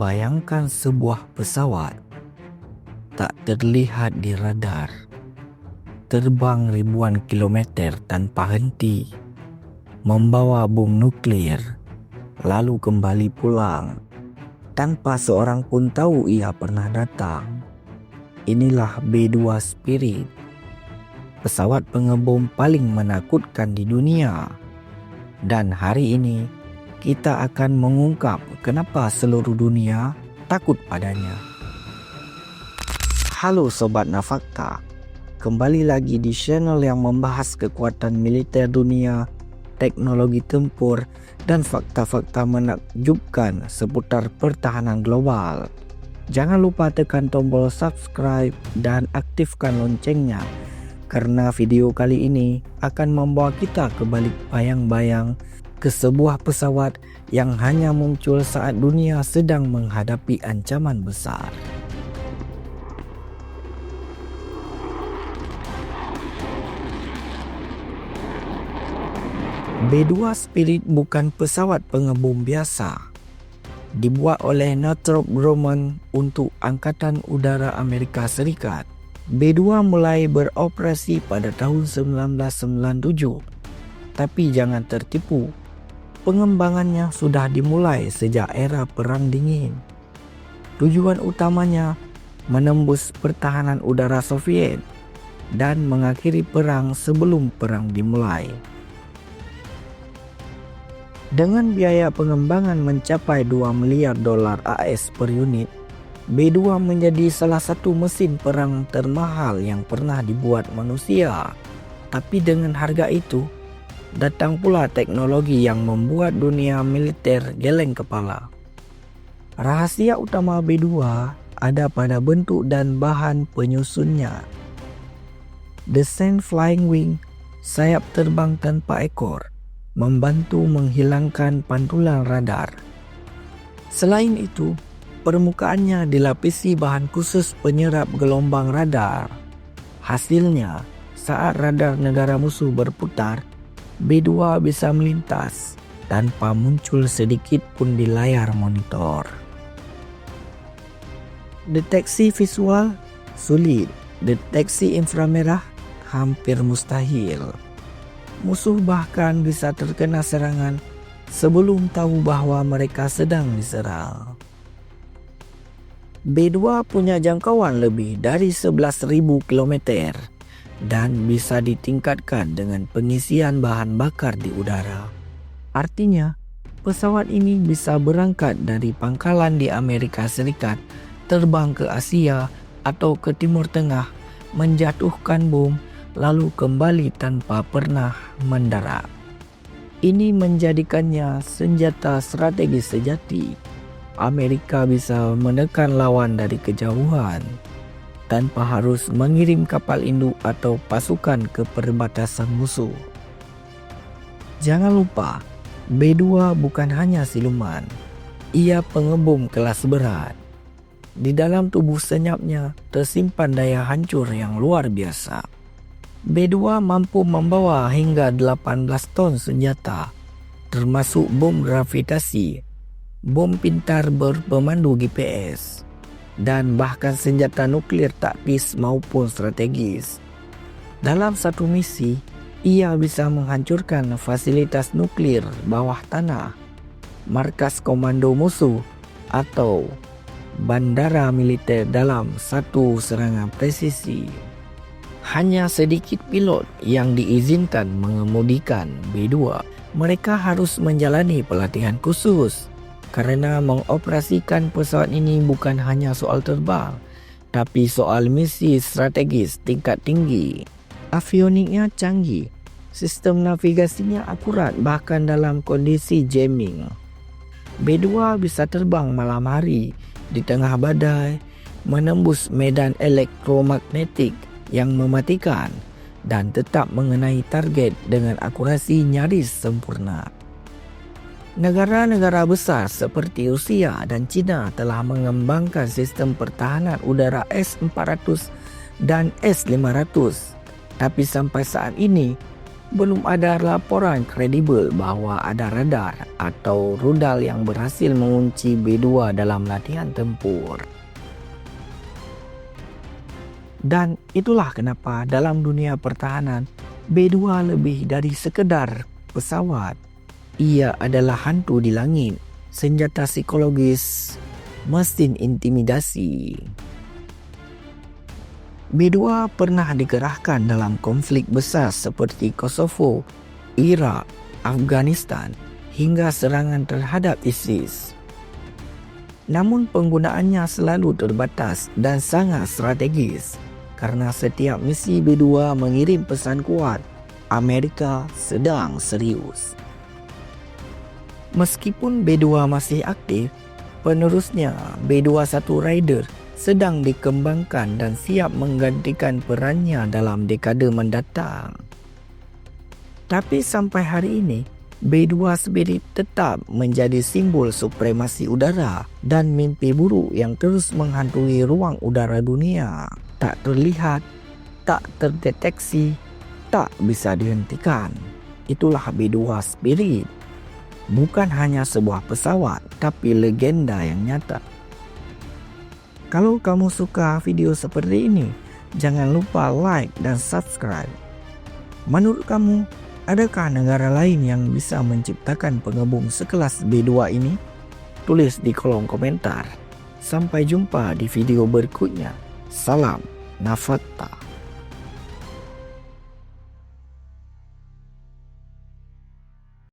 Bayangkan sebuah pesawat tak terlihat di radar, terbang ribuan kilometer tanpa henti, membawa bom nuklir, lalu kembali pulang tanpa seorang pun tahu ia pernah datang. Inilah B-2 Spirit, pesawat pengebom paling menakutkan di dunia. Dan hari ini kita akan mengungkap kenapa seluruh dunia takut padanya. Halo Sobat Nafakta, kembali lagi di channel yang membahas kekuatan militer dunia, teknologi tempur, dan fakta-fakta menakjubkan seputar pertahanan global. Jangan lupa tekan tombol subscribe dan aktifkan loncengnya, karena video kali ini akan membawa kita ke balik bayang-bayang ke sebuah pesawat yang hanya muncul saat dunia sedang menghadapi ancaman besar. B-2 Spirit bukan pesawat pengebom biasa. Dibuat oleh Northrop Grumman untuk Angkatan Udara Amerika Serikat. B-2 mulai beroperasi pada tahun 1997. Tapi jangan tertipu, pengembangannya sudah dimulai sejak era Perang Dingin. Tujuan utamanya menembus pertahanan udara Soviet dan mengakhiri perang sebelum perang dimulai. Dengan biaya pengembangan mencapai $2 miliar AS per unit, B-2 menjadi salah satu mesin perang termahal yang pernah dibuat manusia. Tapi dengan harga itu, datang pula teknologi yang membuat dunia militer geleng kepala. Rahasia utama B-2 ada pada bentuk dan bahan penyusunnya. Desain flying wing, sayap terbang tanpa ekor, membantu menghilangkan pantulan radar. Selain itu, permukaannya dilapisi bahan khusus penyerap gelombang radar. Hasilnya, saat radar negara musuh berputar, B-2 bisa melintas tanpa muncul sedikit pun di layar monitor. Deteksi visual sulit, deteksi inframerah hampir mustahil. Musuh bahkan bisa terkena serangan sebelum tahu bahwa mereka sedang diserang. B-2 punya jangkauan lebih dari 11.000 km dan bisa ditingkatkan dengan pengisian bahan bakar di udara. Artinya, pesawat ini bisa berangkat dari pangkalan di Amerika Serikat, terbang ke Asia atau ke Timur Tengah, menjatuhkan bom, lalu kembali tanpa pernah mendarat. Ini menjadikannya senjata strategis sejati. Amerika bisa menekan lawan dari kejauhan tanpa harus mengirim kapal induk atau pasukan ke perbatasan musuh. Jangan lupa, B-2 bukan hanya siluman. Ia pengebom kelas berat. Di dalam tubuh senyapnya tersimpan daya hancur yang luar biasa. B-2 mampu membawa hingga 18 ton senjata, termasuk bom gravitasi, bom pintar berpemandu GPS, dan bahkan senjata nuklir taktis maupun strategis. Dalam satu misi, ia bisa menghancurkan fasilitas nuklir bawah tanah, markas komando musuh, atau bandara militer dalam satu serangan presisi. Hanya sedikit pilot yang diizinkan mengemudikan B-2. Mereka harus menjalani pelatihan khusus karena mengoperasikan pesawat ini bukan hanya soal terbang, tapi soal misi strategis tingkat tinggi. Avioniknya canggih, sistem navigasinya akurat bahkan dalam kondisi jamming. B-2 bisa terbang malam hari di tengah badai, menembus medan elektromagnetik yang mematikan dan tetap mengenai target dengan akurasi nyaris sempurna. Negara-negara besar seperti Rusia dan China telah mengembangkan sistem pertahanan udara S-400 dan S-500. Tapi sampai saat ini, Belum ada laporan kredibel bahwa ada radar atau rudal yang berhasil mengunci B-2 dalam latihan tempur. Dan itulah kenapa dalam dunia pertahanan, B-2 lebih dari sekedar pesawat. Ia adalah hantu di langit, senjata psikologis, mesin intimidasi. B-2 pernah dikerahkan dalam konflik besar seperti Kosovo, Irak, Afghanistan, hingga serangan terhadap ISIS. Namun penggunaannya selalu terbatas dan sangat strategis, karena setiap misi B-2 mengirim pesan kuat, Amerika sedang serius. Meskipun B-2 masih aktif, penerusnya B-21 Raider sedang dikembangkan dan siap menggantikan perannya dalam dekade mendatang. Tapi sampai hari ini, B-2 Spirit tetap menjadi simbol supremasi udara dan mimpi buruk yang terus menghantui ruang udara dunia. Tak terlihat, tak terdeteksi, tak bisa dihentikan. Itulah B-2 Spirit. Bukan hanya sebuah pesawat, tapi legenda yang nyata. Kalau kamu suka video seperti ini, jangan lupa like dan subscribe. Menurut kamu, adakah negara lain yang bisa menciptakan pengebom sekelas B-2 ini? Tulis di kolom komentar. Sampai jumpa di video berikutnya. Salam Nafakta.